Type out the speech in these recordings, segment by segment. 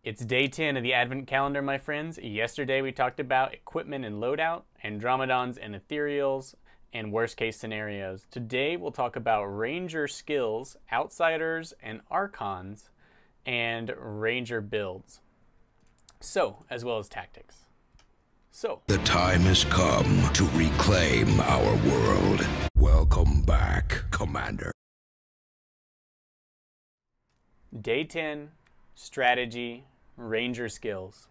It's day 10 of the Advent calendar, my friends. Yesterday we talked about equipment and loadout, Andromedons and Ethereals, and worst case scenarios. Today we'll talk about Ranger skills, Outsiders and Archons, and Ranger builds. So, as well as tactics. The time has come to reclaim our world. Welcome back, Commander. Day 10, strategy, Ranger skills.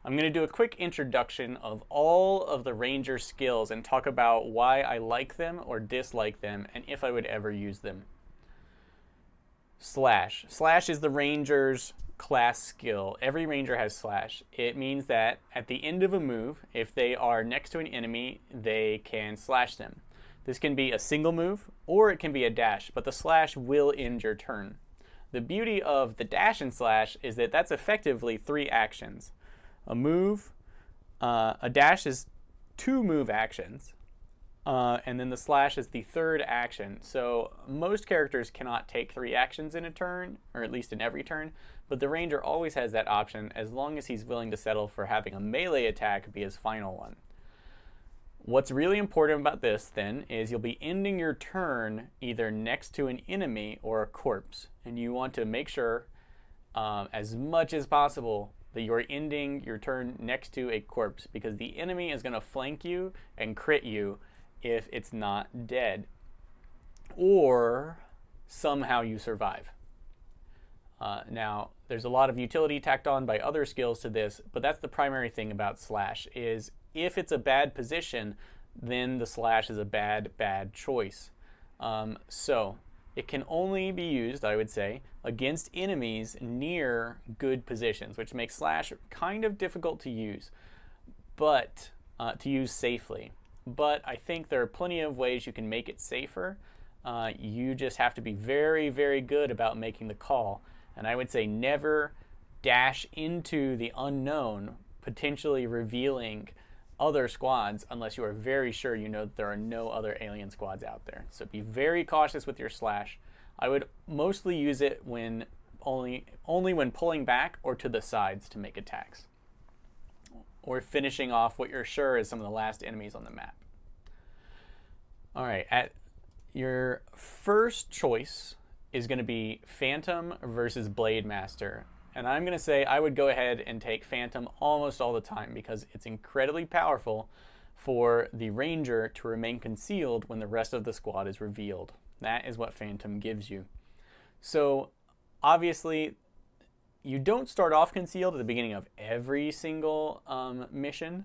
I'm going to do a quick introduction of all of the Ranger skills and talk about why I like them or dislike them and if I would ever use them. Slash. Slash is the Ranger's class skill. Every Ranger has slash. It means that at the end of a move, if they are next to an enemy, they can slash them. This can be a single move or it can be a dash, but the slash will end your turn. The beauty of the dash and slash is that that's effectively 3 actions. A move, a dash is 2 move actions, and then the slash is the 3rd action. So most characters cannot take 3 actions in a turn, or at least in every turn, but the Ranger always has that option as long as he's willing to settle for having a melee attack be his final one. What's really important about this, then, is you'll be ending your turn either next to an enemy or a corpse. And you want to make sure, as much as possible, that you're ending your turn next to a corpse, because the enemy is going to flank you and crit you if it's not dead. Or somehow you survive. Now, there's a lot of utility tacked on by other skills to this, but that's the primary thing about slash, is if it's a bad position, then the slash is a bad choice. So it can only be used, I would say, against enemies near good positions, which makes slash kind of difficult to use, but to use safely. But I think there are plenty of ways you can make it safer. You just have to be very, very good about making the call. And I would say never dash into the unknown, potentially revealing other squads unless you are very sure you know that there are no other alien squads out there. So be very cautious with your slash. I would mostly use it when only when pulling back or to the sides to make attacks, or finishing off what you're sure is some of the last enemies on the map. All right, at your first choice is going to be Phantom versus Blade Master. And I'm going to say I would go ahead and take Phantom almost all the time because it's incredibly powerful for the Ranger to remain concealed when the rest of the squad is revealed. That is what Phantom gives you. So obviously you don't start off concealed at the beginning of every single mission,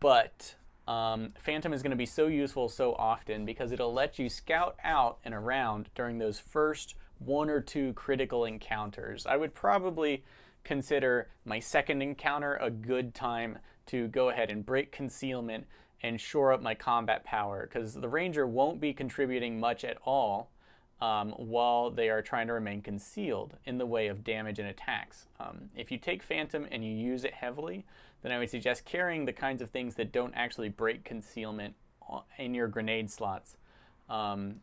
but Phantom is going to be so useful so often because it'll let you scout out and around during those first 1 or 2 critical encounters. I would probably consider my second encounter a good time to go ahead and break concealment and shore up my combat power, because the Ranger won't be contributing much at all while they are trying to remain concealed in the way of damage and attacks. If you take Phantom and you use it heavily, then I would suggest carrying the kinds of things that don't actually break concealment in your grenade slots,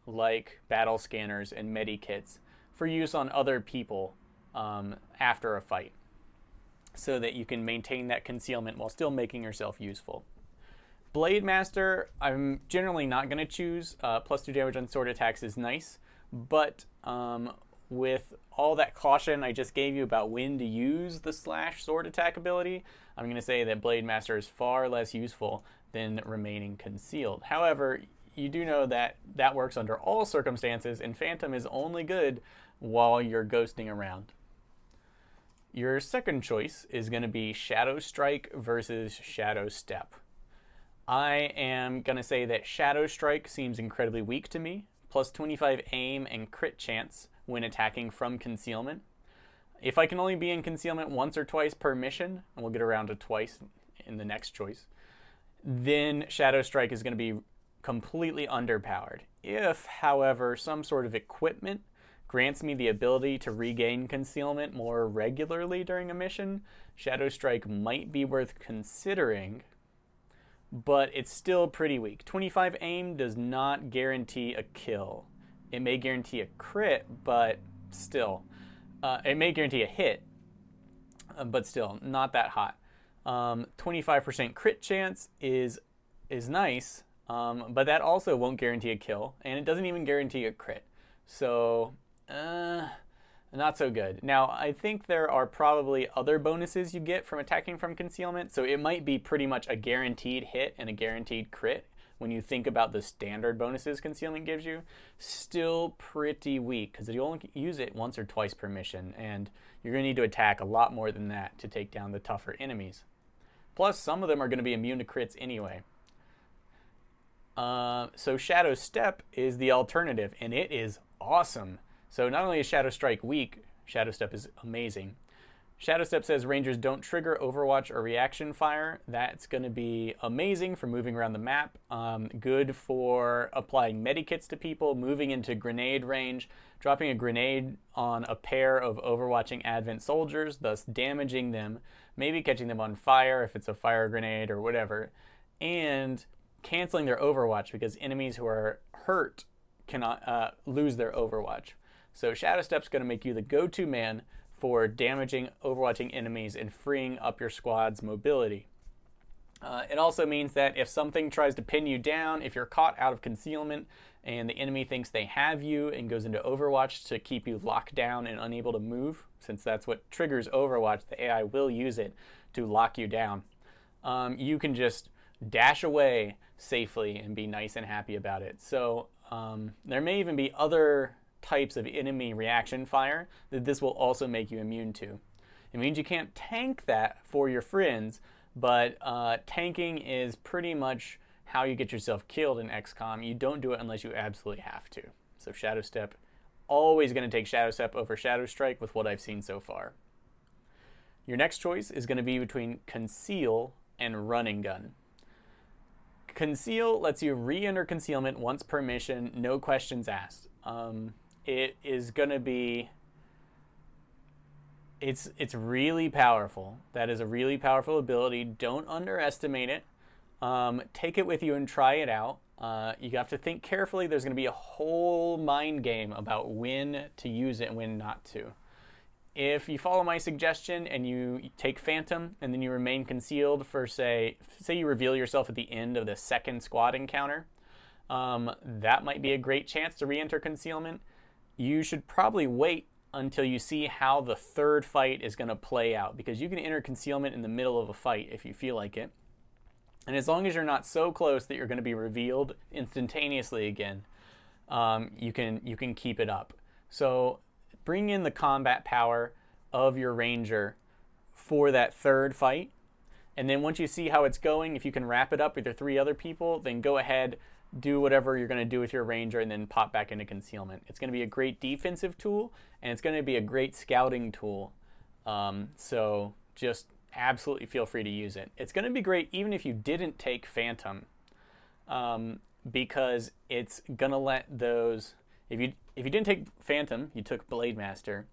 like battle scanners and medikits, for use on other people after a fight, so that you can maintain that concealment while still making yourself useful. Blade Master, I'm generally not going to choose. +2 damage on sword attacks is nice, but with all that caution I just gave you about when to use the slash sword attack ability, I'm going to say that Blade Master is far less useful than remaining concealed. However, you do know that that works under all circumstances, and Phantom is only good while you're ghosting around. Your second choice is going to be Shadow Strike versus Shadow Step. I am going to say that Shadow Strike seems incredibly weak to me, +25 aim and crit chance when attacking from concealment. If I can only be in concealment once or twice per mission, and we'll get around to twice in the next choice, then Shadow Strike is going to be completely underpowered. If, however, some sort of equipment grants me the ability to regain concealment more regularly during a mission, Shadow Strike might be worth considering, but it's still pretty weak. 25 aim does not guarantee a kill. It may guarantee a crit, but still. It may guarantee a hit, but still not that hot. 25% crit chance is nice, but that also won't guarantee a kill, and it doesn't even guarantee a crit. So, not so good. Now, I think there are probably other bonuses you get from attacking from concealment, so it might be pretty much a guaranteed hit and a guaranteed crit when you think about the standard bonuses concealment gives you. Still pretty weak, because you only use it once or twice per mission, and you're going to need to attack a lot more than that to take down the tougher enemies. Plus, some of them are going to be immune to crits anyway. So Shadow Step is the alternative, and it is awesome. So not only is Shadow Strike weak, Shadow Step is amazing. Shadow Step says Rangers don't trigger Overwatch or reaction fire. That's going to be amazing for moving around the map. Good for applying medikits to people, moving into grenade range, dropping a grenade on a pair of Overwatching Advent soldiers, thus damaging them, maybe catching them on fire if it's a fire grenade or whatever, and canceling their Overwatch because enemies who are hurt cannot lose their Overwatch. So Shadow Step's going to make you the go-to man for damaging Overwatching enemies and freeing up your squad's mobility. It also means that if something tries to pin you down, if you're caught out of concealment and the enemy thinks they have you and goes into Overwatch to keep you locked down and unable to move, since that's what triggers Overwatch, the AI will use it to lock you down. You can just dash away safely and be nice and happy about it. So there may even be other types of enemy reaction fire that this will also make you immune to. It means you can't tank that for your friends, but tanking is pretty much how you get yourself killed in XCOM. You don't do it unless you absolutely have to. So Shadow Step, always going to take Shadow Step over Shadow Strike with what I've seen so far. Your next choice is going to be between Conceal and Run and Gun. Conceal lets you re-enter concealment once per mission, no questions asked. It is going to be, it's really powerful. That is a really powerful ability. Don't underestimate it. Take it with you and try it out. You have to think carefully. There's going to be a whole mind game about when to use it and when not to. If you follow my suggestion and you take Phantom and then you remain concealed for, say you reveal yourself at the end of the second squad encounter, that might be a great chance to re-enter concealment. You should probably wait until you see how the third fight is going to play out, because you can enter concealment in the middle of a fight if you feel like it. And as long as you're not so close that you're going to be revealed instantaneously again, you can keep it up. So bring in the combat power of your Ranger for that third fight. And then once you see how it's going, if you can wrap it up with your 3 other people, then go ahead, do whatever you're going to do with your Ranger, and then pop back into concealment. It's going to be a great defensive tool, and it's going to be a great scouting tool. So just absolutely feel free to use it. It's going to be great even if you didn't take Phantom, because it's going to let those... If you didn't take Phantom, you took Blade Master,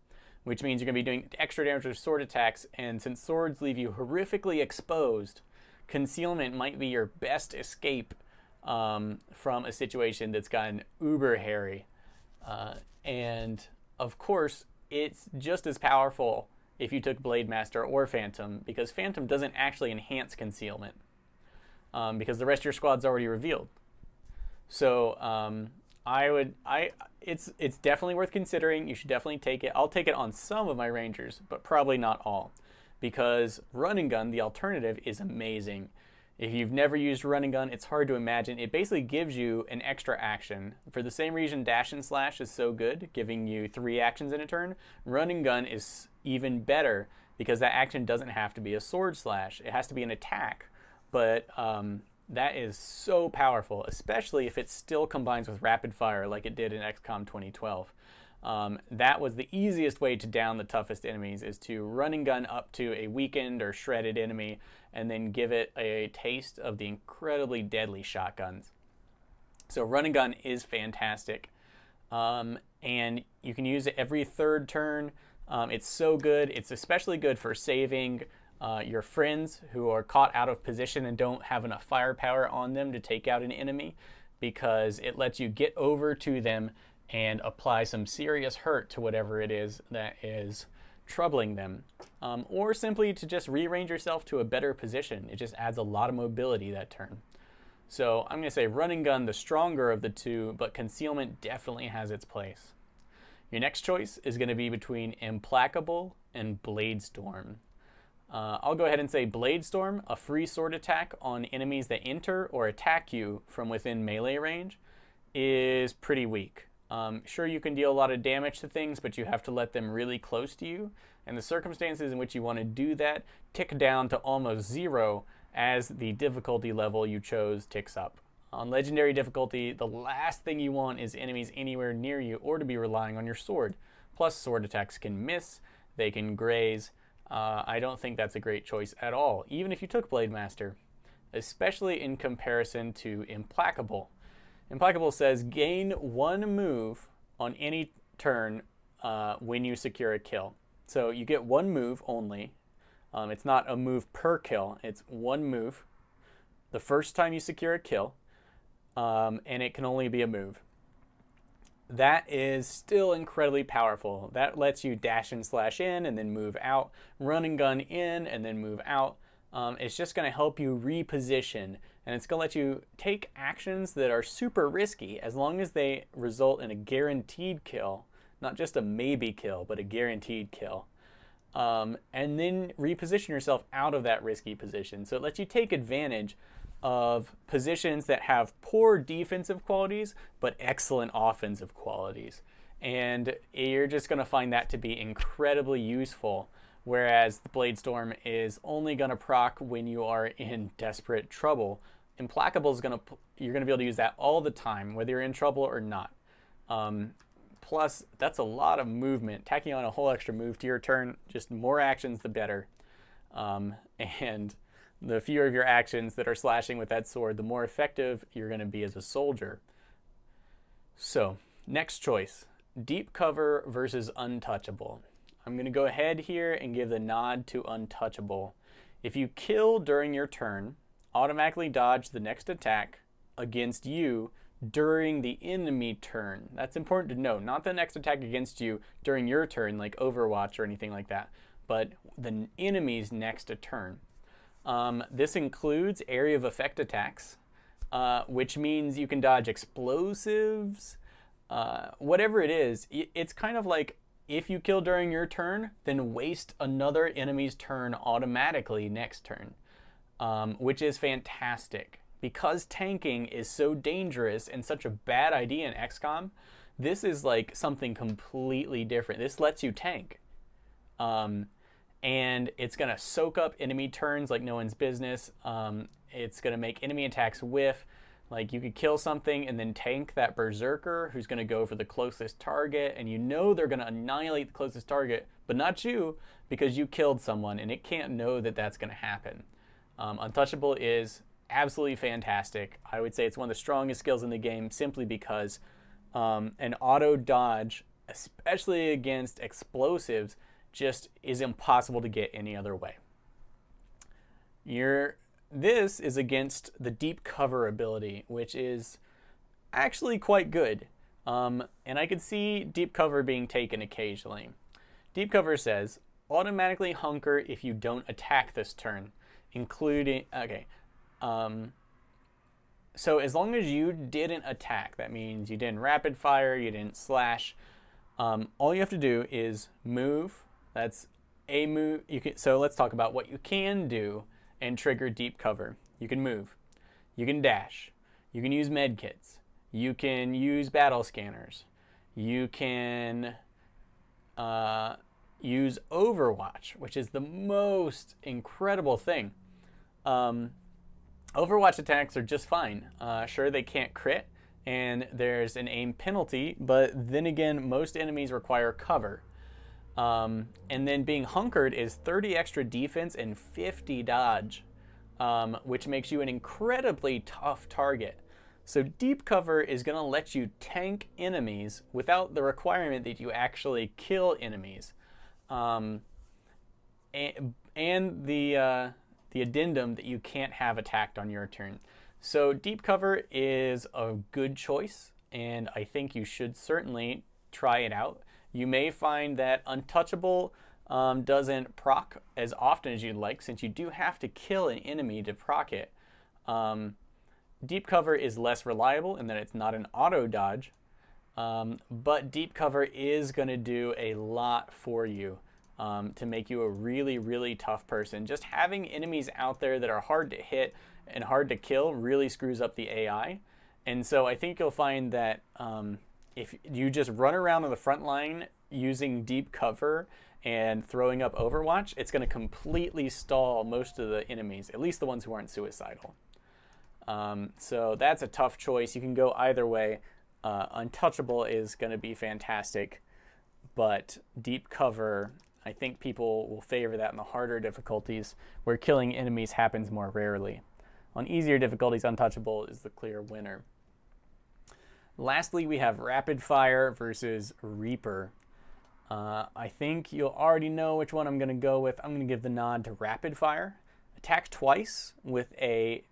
which means you're going to be doing extra damage with sword attacks, and since swords leave you horrifically exposed, concealment might be your best escape from a situation that's gotten uber hairy. And of course, it's just as powerful if you took Blade Master or Phantom, because Phantom doesn't actually enhance concealment, because the rest of your squad's already revealed. So it's definitely worth considering. You should definitely take it. I'll take it on some of my Rangers, but probably not all, because Run and Gun, the alternative, is amazing. If you've never used Run and Gun, it's hard to imagine. It basically gives you an extra action. For the same reason Dash and Slash is so good, giving you 3 actions in a turn, Run and Gun is even better because that action doesn't have to be a sword slash. It has to be an attack. But that is so powerful, especially if it still combines with rapid fire like it did in XCOM 2012. That was the easiest way to down the toughest enemies, is to Run and Gun up to a weakened or shredded enemy and then give it a taste of the incredibly deadly shotguns. So Run and Gun is fantastic. And you can use it every 3rd turn. It's so good. It's especially good for saving your friends who are caught out of position and don't have enough firepower on them to take out an enemy, because it lets you get over to them and apply some serious hurt to whatever it is that is troubling them. or simply to just rearrange yourself to a better position. It just adds a lot of mobility that turn. So I'm going to say run and gun, the stronger of the two, but concealment definitely has its place. Your next choice is going to be between Implacable and Bladestorm. I'll go ahead and say Bladestorm, a free sword attack on enemies that enter or attack you from within melee range, is pretty weak. Sure, you can deal a lot of damage to things, but you have to let them really close to you, and the circumstances in which you want to do that tick down to almost 0 as the difficulty level you chose ticks up. On legendary difficulty, the last thing you want is enemies anywhere near you or to be relying on your sword. Plus, sword attacks can miss, they can graze. I don't think that's a great choice at all, even if you took Blade Master, especially in comparison to Implacable. Implacable says gain 1 move on any turn when you secure a kill. So you get 1 move only. It's not a move per kill, it's 1 move the first time you secure a kill, and it can only be a move. That is still incredibly powerful. That lets you dash and slash in and then move out, run and gun in and then move out. It's just going to help you reposition, and it's going to let you take actions that are super risky as long as they result in a guaranteed kill, not just a maybe kill, but a guaranteed kill. And then reposition yourself out of that risky position. So it lets you take advantage of positions that have poor defensive qualities but excellent offensive qualities, and you're just going to find that to be incredibly useful, whereas the Bladestorm is only going to proc when you are in desperate trouble. Implacable is going to, you're going to be able to use that all the time whether you're in trouble or not. Plus that's a lot of movement, tacking on a whole extra move to your turn. Just more actions the better, and the fewer of your actions that are slashing with that sword, the more effective you're going to be as a soldier. So, next choice, Deep Cover versus Untouchable. I'm going to go ahead here and give the nod to Untouchable. If you kill during your turn, automatically dodge the next attack against you during the enemy turn. That's important to note. Not the next attack against you during your turn, like Overwatch or anything like that, but the enemy's next turn. This includes area of effect attacks, which means you can dodge explosives, whatever it is. It's kind of like if you kill during your turn, then waste another enemy's turn automatically next turn, which is fantastic. Because tanking is so dangerous and such a bad idea in XCOM, this is like something completely different. This lets you tank. And it's going to soak up enemy turns like no one's business. It's going to make enemy attacks whiff. Like you could kill something and then tank that berserker who's going to go for the closest target, and you know they're going to annihilate the closest target, but not you, because you killed someone, and it can't know that that's going to happen. Untouchable is absolutely fantastic. I would say it's one of the strongest skills in the game simply because an auto dodge, especially against explosives, just is impossible to get any other way. This is against the Deep Cover ability, which is actually quite good. And I could see Deep Cover being taken occasionally. Deep Cover says, automatically hunker if you don't attack this turn, including, so as long as you didn't attack, that means you didn't rapid fire, you didn't slash, all you have to do is move. That's a move. So let's talk about what you can do and trigger Deep Cover. You can move. You can dash. You can use medkits. You can use battle scanners. You can use Overwatch, which is the most incredible thing. Overwatch attacks are just fine. Sure, they can't crit, and there's an aim penalty, but then again, most enemies require cover. And then being hunkered is 30 extra defense and 50 dodge, which makes you an incredibly tough target. So Deep Cover is going to let you tank enemies without the requirement that you actually kill enemies. And the addendum that you can't have attacked on your turn. So Deep Cover is a good choice, and I think you should certainly try it out. You may find that Untouchable doesn't proc as often as you'd like, since you do have to kill an enemy to proc it. Deep cover is less reliable in that it's not an auto dodge, but deep cover is going to do a lot for you to make you a really, really tough person. Just having enemies out there that are hard to hit and hard to kill really screws up the AI. And so I think you'll find that if you just run around on the front line using deep cover and throwing up Overwatch, it's going to completely stall most of the enemies, at least the ones who aren't suicidal. So that's a tough choice. You can go either way. Untouchable is going to be fantastic, but deep cover, I think people will favor that in the harder difficulties where killing enemies happens more rarely. On easier difficulties, untouchable is the clear winner. Lastly, we have rapid fire versus Reaper. I think you'll already know which one I'm going to go with. I'm going to give the nod to rapid fire. Attack twice with a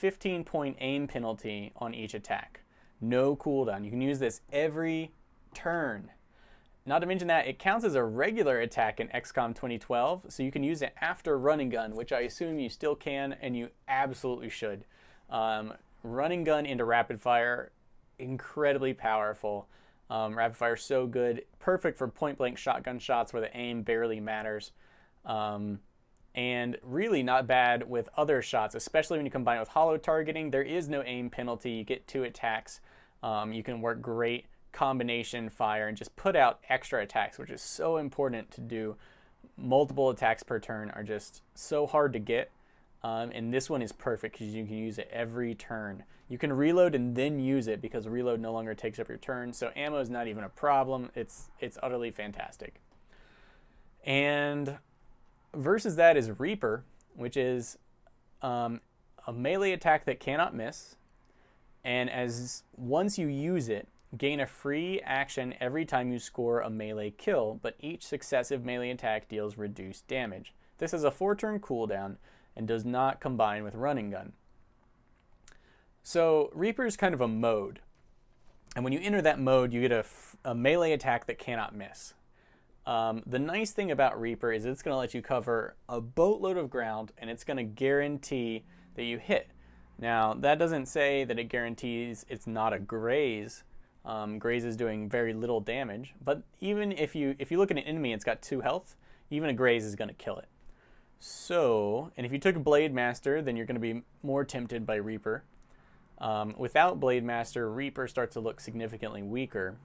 15-point aim penalty on each attack. No cooldown. You can use this every turn. Not to mention that it counts as a regular attack in XCOM 2012, so you can use it after running gun, which I assume you still can, and you absolutely should. Running gun into rapid fire, incredibly powerful. Rapid fire is so good, perfect for point-blank shotgun shots where the aim barely matters. And really not bad with other shots, especially when you combine it with hollow targeting. There is no aim penalty. You get 2 attacks. You can work great combination fire and just put out extra attacks, which is so important to do. Multiple attacks per turn are just so hard to get. And this one is perfect because you can use it every turn. You can reload and then use it because reload no longer takes up your turn. So ammo is not even a problem. It's utterly fantastic. And versus that is Reaper, which is a melee attack that cannot miss. And once you use it, gain a free action every time you score a melee kill, but each successive melee attack deals reduced damage. This has a 4-turn cooldown and does not combine with running gun. So Reaper is kind of a mode. And when you enter that mode, you get a melee attack that cannot miss. The nice thing about Reaper is it's going to let you cover a boatload of ground, and it's going to guarantee that you hit. Now, that doesn't say that it guarantees it's not a graze. Graze is doing very little damage, but even if you look at an enemy and it's got 2 health, even a graze is going to kill it. So, and if you took Blade Master, then you're going to be more tempted by Reaper. Without Blade Master, Reaper starts to look significantly weaker.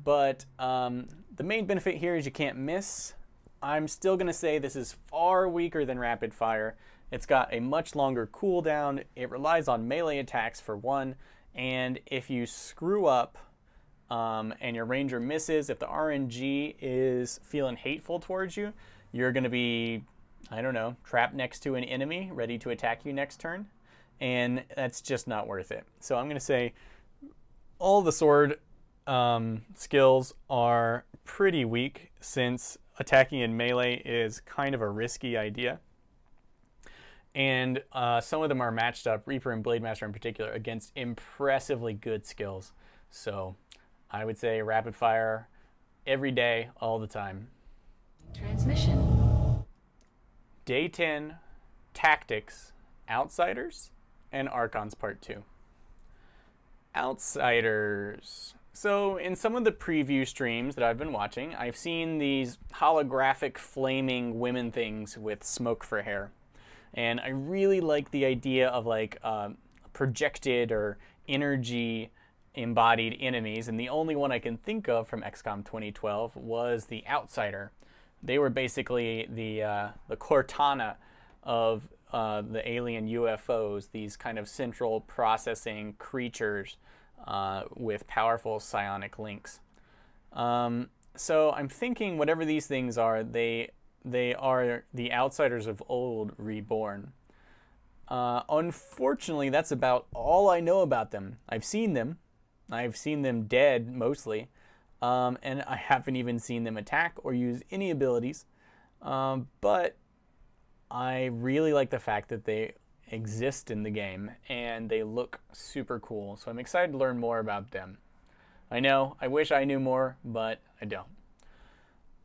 But the main benefit here is you can't miss. I'm still going to say this is far weaker than Rapid Fire. It's got a much longer cooldown. It relies on melee attacks for one. And if you screw up and your ranger misses, if the RNG is feeling hateful towards you, you're going to be, I don't know, trapped next to an enemy ready to attack you next turn. And that's just not worth it. So I'm going to say all the sword skills are pretty weak, since attacking in melee is kind of a risky idea. And some of them are matched up, Reaper and Blade Master in particular, against impressively good skills. So I would say Rapid Fire every day, all the time. Transmission. Day 10, Tactics, Outsiders, and Archons Part 2. Outsiders. So in some of the preview streams that I've been watching, I've seen these holographic flaming women things with smoke for hair. And I really like the idea of like projected or energy embodied enemies. And the only one I can think of from XCOM 2012 was the Outsider. They were basically the Cortana of the alien UFOs, these kind of central processing creatures with powerful psionic links. So I'm thinking whatever these things are, they are the Outsiders of old reborn. Unfortunately, that's about all I know about them. I've seen them. I've seen them dead, mostly. And I haven't even seen them attack or use any abilities. But I really like the fact that they exist in the game, and they look super cool. So I'm excited to learn more about them. I know, I wish I knew more, but I don't.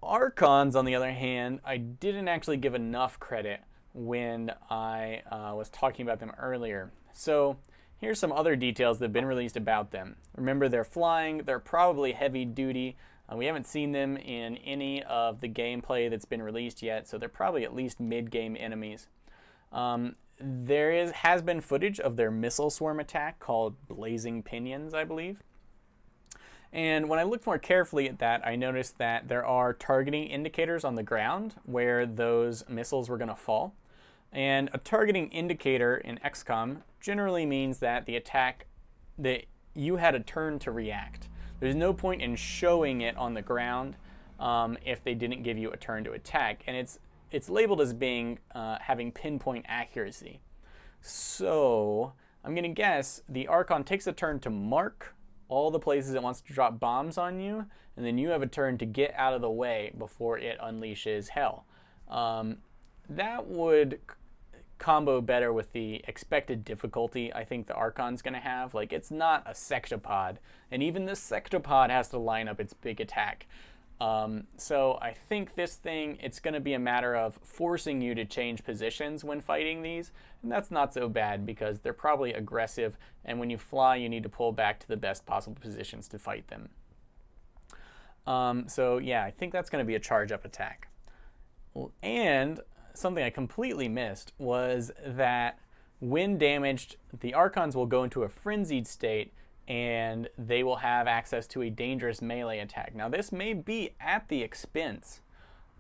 Archons, on the other hand, I didn't actually give enough credit when I was talking about them earlier. So here's some other details that have been released about them. Remember, they're flying, they're probably heavy duty. We haven't seen them in any of the gameplay that's been released yet, so they're probably at least mid-game enemies. Has been footage of their missile swarm attack called Blazing Pinions, I believe. And when I looked more carefully at that, I noticed that there are targeting indicators on the ground where those missiles were going to fall. And a targeting indicator in XCOM generally means that that you had a turn to react. There's no point in showing it on the ground if they didn't give you a turn to attack. And it's labeled as being having pinpoint accuracy. So I'm going to guess the Archon takes a turn to mark all the places it wants to drop bombs on you, and then you have a turn to get out of the way before it unleashes hell. That would combo better with the expected difficulty I think the Archon's going to have. Like, it's not a sectopod, and even the sectopod has to line up its big attack. So I think this thing, it's going to be a matter of forcing you to change positions when fighting these, and that's not so bad because they're probably aggressive, and when you fly you need to pull back to the best possible positions to fight them. So yeah, I think that's going to be a charge up attack. And something I completely missed was that when damaged, the Archons will go into a frenzied state and they will have access to a dangerous melee attack. Now this may be at the expense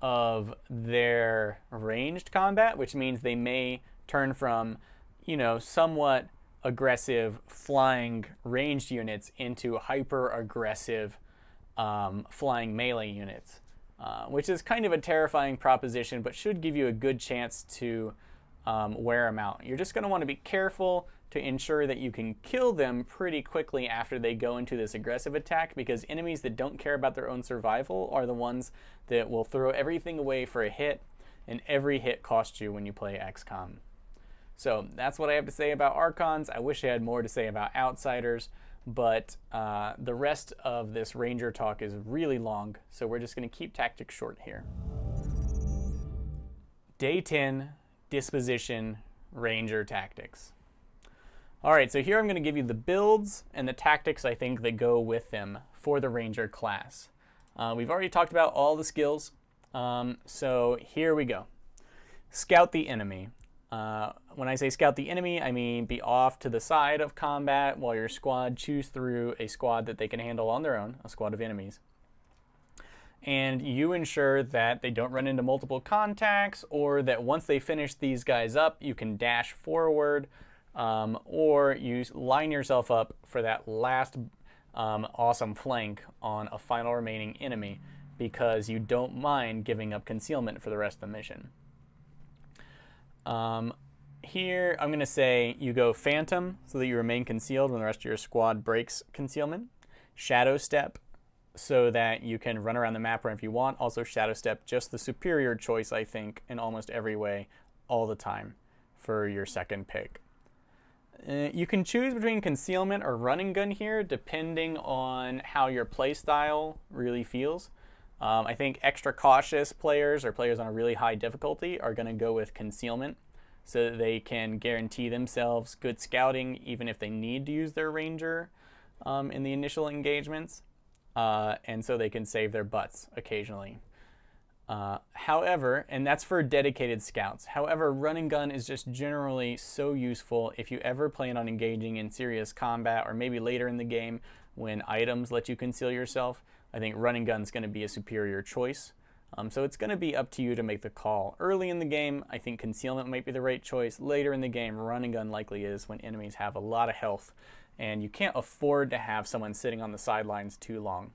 of their ranged combat, which means they may turn from, somewhat aggressive flying ranged units into hyper aggressive flying melee units, which is kind of a terrifying proposition, but should give you a good chance to wear them out. You're just going to want to be careful to ensure that you can kill them pretty quickly after they go into this aggressive attack, because enemies that don't care about their own survival are the ones that will throw everything away for a hit, and every hit costs you when you play XCOM. So that's what I have to say about Archons. I wish I had more to say about Outsiders, but the rest of this Ranger talk is really long, so we're just going to keep tactics short here. Day 10, Disposition, Ranger Tactics. Alright, so here I'm going to give you the builds and the tactics I think that go with them for the Ranger class. We've already talked about all the skills, so here we go. Scout the enemy. When I say scout the enemy, I mean be off to the side of combat while your squad chews through a squad that they can handle on their own, a squad of enemies. And you ensure that they don't run into multiple contacts, or that once they finish these guys up, you can dash forward, or you line yourself up for that last awesome flank on a final remaining enemy, because you don't mind giving up concealment for the rest of the mission. Here I'm going to say you go Phantom so that you remain concealed when the rest of your squad breaks concealment. Shadow Step so that you can run around the map wherever you want. Also Shadow Step, just the superior choice I think in almost every way all the time for your second pick. You can choose between concealment or running gun here depending on how your playstyle really feels. I think extra cautious players or players on a really high difficulty are going to go with concealment so that they can guarantee themselves good scouting even if they need to use their ranger in the initial engagements, and so they can save their butts occasionally. However, and that's for dedicated scouts, however, running gun is just generally so useful if you ever plan on engaging in serious combat, or maybe later in the game when items let you conceal yourself. I think running gun is going to be a superior choice. So it's going to be up to you to make the call. Early in the game, I think concealment might be the right choice. Later in the game, running gun likely is, when enemies have a lot of health and you can't afford to have someone sitting on the sidelines too long.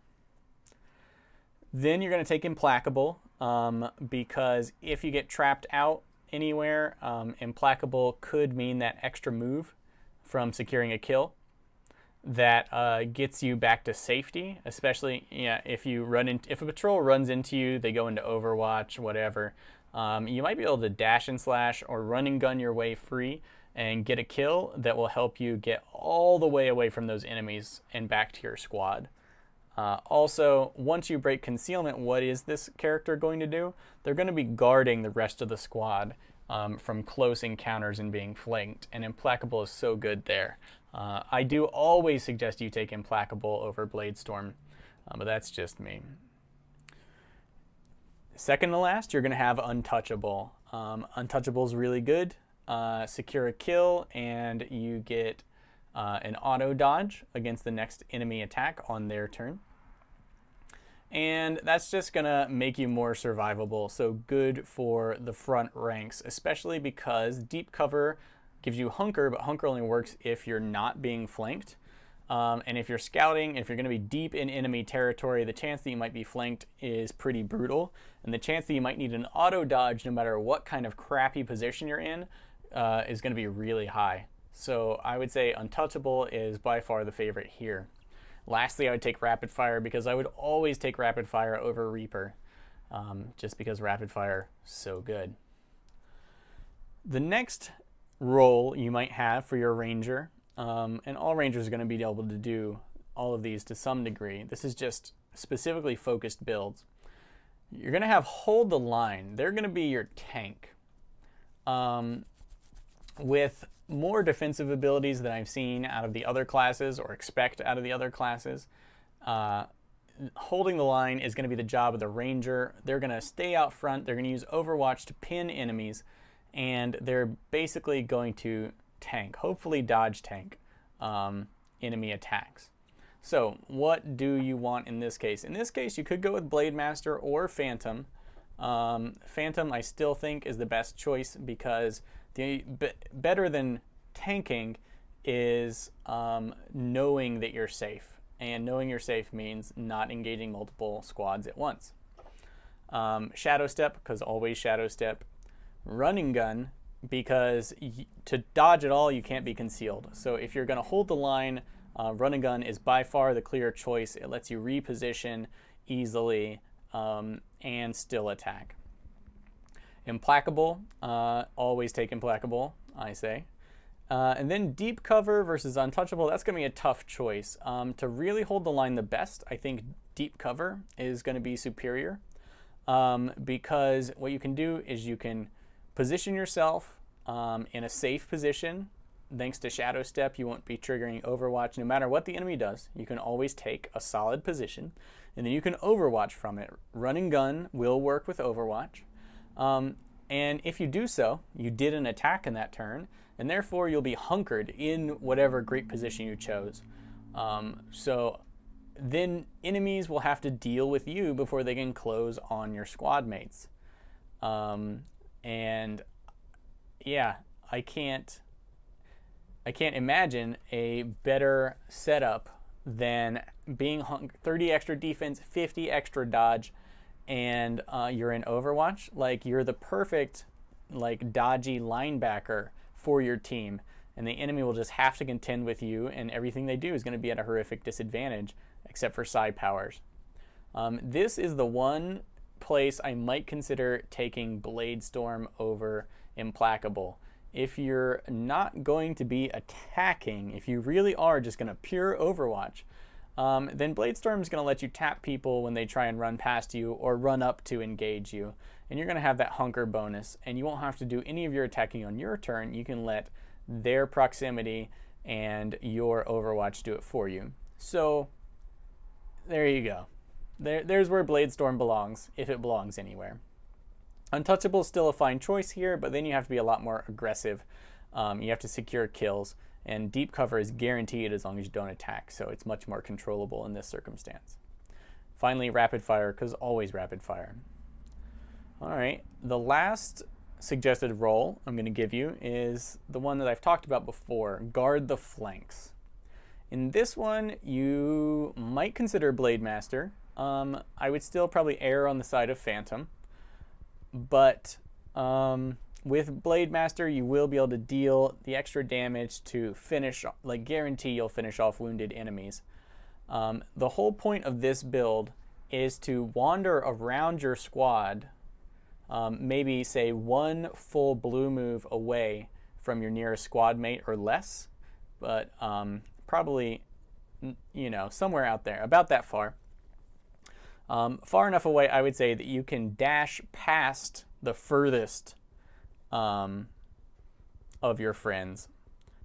Then you're going to take Implacable, because if you get trapped out anywhere, Implacable could mean that extra move from securing a kill that gets you back to safety, especially if a patrol runs into you, they go into Overwatch, whatever. You might be able to dash and slash or running gun your way free and get a kill that will help you get all the way away from those enemies and back to your squad. Also, once you break concealment, what is this character going to do? They're going to be guarding the rest of the squad from close encounters and being flanked, and Implacable is so good there. I do always suggest you take Implacable over Bladestorm, but that's just me. Second to last, you're going to have Untouchable. Untouchable is really good. Secure a kill, and you get an auto dodge against the next enemy attack on their turn. And that's just going to make you more survivable, so good for the front ranks, especially because deep cover gives you hunker, but hunker only works if you're not being flanked. And if you're scouting, if you're going to be deep in enemy territory, the chance that you might be flanked is pretty brutal. And the chance that you might need an auto dodge, no matter what kind of crappy position you're in, is going to be really high. So I would say Untouchable is by far the favorite here. Lastly, I would take Rapid Fire, because I would always take Rapid Fire over Reaper, just because Rapid Fire is so good. The next role you might have for your Ranger, and all Rangers are going to be able to do all of these to some degree. This is just specifically focused builds. You're going to have Hold the Line. They're going to be your tank. With more defensive abilities than I've seen out of the other classes or expect out of the other classes, holding the line is going to be the job of the Ranger. They're going to stay out front. They're going to use Overwatch to pin enemies, and they're basically going to tank, hopefully dodge tank enemy attacks. So what do you want in this case? In this case, you could go with Blade Master or Phantom. Phantom I still think is the best choice, because better than tanking is knowing that you're safe. And knowing you're safe means not engaging multiple squads at once. Shadow Step, because always Shadow Step. Running Gun, because to dodge at all, you can't be concealed. So if you're going to hold the line, Run and Gun is by far the clear choice. It lets you reposition easily and still attack. Implacable, always take Implacable, I say. And then Deep Cover versus Untouchable, that's going to be a tough choice. To really hold the line the best, I think Deep Cover is going to be superior, because what you can do is you can position yourself in a safe position. Thanks to Shadow Step, you won't be triggering Overwatch. No matter what the enemy does, you can always take a solid position, and then you can Overwatch from it. Run and Gun will work with Overwatch. And if you do so, you did an attack in that turn, and therefore you'll be hunkered in whatever great position you chose. So then enemies will have to deal with you before they can close on your squad mates. And yeah, I can't imagine a better setup than being 30 extra defense, 50 extra dodge, and you're in Overwatch. Like, you're the perfect, like, dodgy linebacker for your team, and the enemy will just have to contend with you, and everything they do is going to be at a horrific disadvantage, except for side powers. This is the one place I might consider taking Bladestorm over Implacable. If you're not going to be attacking, if you really are just going to pure Overwatch, then Bladestorm is going to let you tap people when they try and run past you or run up to engage you. And you're going to have that hunker bonus, and you won't have to do any of your attacking on your turn. You can let their proximity and your Overwatch do it for you. So there you go. There's where Bladestorm belongs, if it belongs anywhere. Untouchable is still a fine choice here, but then you have to be a lot more aggressive. You have to secure kills, and Deep Cover is guaranteed as long as you don't attack, so it's much more controllable in this circumstance. Finally, Rapid Fire, because always Rapid Fire. All right, the last suggested role I'm going to give you is the one that I've talked about before, Guard the Flanks. In this one, you might consider Blade Master. I would still probably err on the side of Phantom. But with Blade Master, you will be able to deal the extra damage to finish, like guarantee you'll finish off wounded enemies. The whole point of this build is to wander around your squad, maybe say one full blue move away from your nearest squad mate or less, but probably, you know, somewhere out there, about that far. Far enough away, I would say, that you can dash past the furthest of your friends.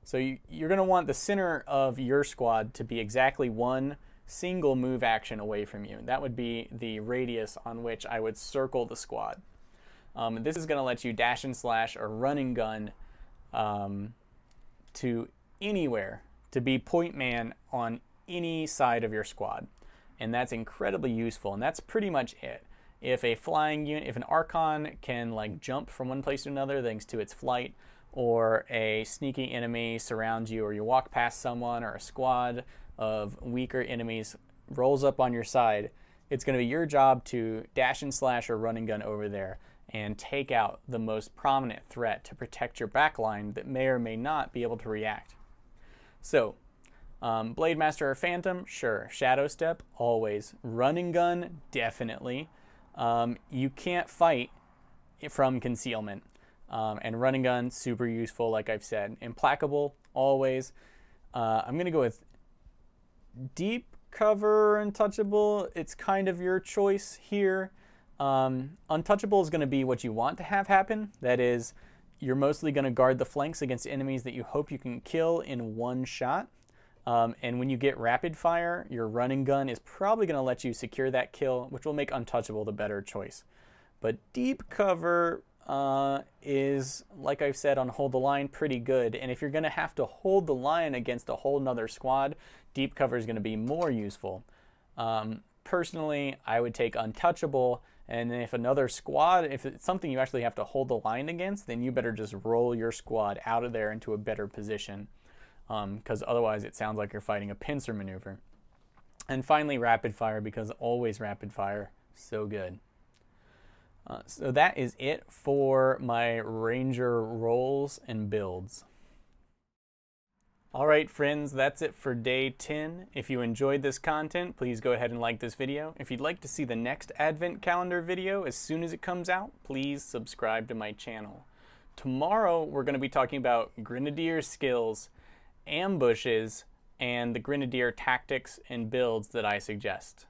So you're going to want the center of your squad to be exactly one single move action away from you. That would be the radius on which I would circle the squad. This is going to let you dash and slash or run and gun to anywhere, to be point man on any side of your squad. And that's incredibly useful, and that's pretty much it. If a flying unit, if an Archon can like jump from one place to another thanks to its flight, or a sneaky enemy surrounds you, or you walk past someone, or a squad of weaker enemies rolls up on your side, it's going to be your job to dash and slash or run and gun over there and take out the most prominent threat to protect your backline that may or may not be able to react. So, Blade Master or Phantom, sure. Shadow Step, always. Run and gun, definitely. You can't fight from concealment. And run and gun, super useful, like I've said. Implacable, always. I'm going to go with deep cover, untouchable. It's kind of your choice here. Untouchable is going to be what you want to have happen. That is, you're mostly going to guard the flanks against enemies that you hope you can kill in one shot. And when you get rapid fire, your run and gun is probably going to let you secure that kill, which will make untouchable the better choice. But deep cover is, like I've said on Hold the Line, pretty good. And if you're going to have to hold the line against a whole nother squad, deep cover is going to be more useful. Personally, I would take untouchable, and then if another squad, if it's something you actually have to hold the line against, then you better just roll your squad out of there into a better position, because otherwise it sounds like you're fighting a pincer maneuver. And finally, rapid fire, because always rapid fire, so good. So that is it for my Ranger rolls and builds. Alright friends, that's it for day 10. If you enjoyed this content, please go ahead and like this video. If you'd like to see the next Advent Calendar video as soon as it comes out, please subscribe to my channel. Tomorrow we're going to be talking about Grenadier skills, ambushes, and the Grenadier tactics and builds that I suggest.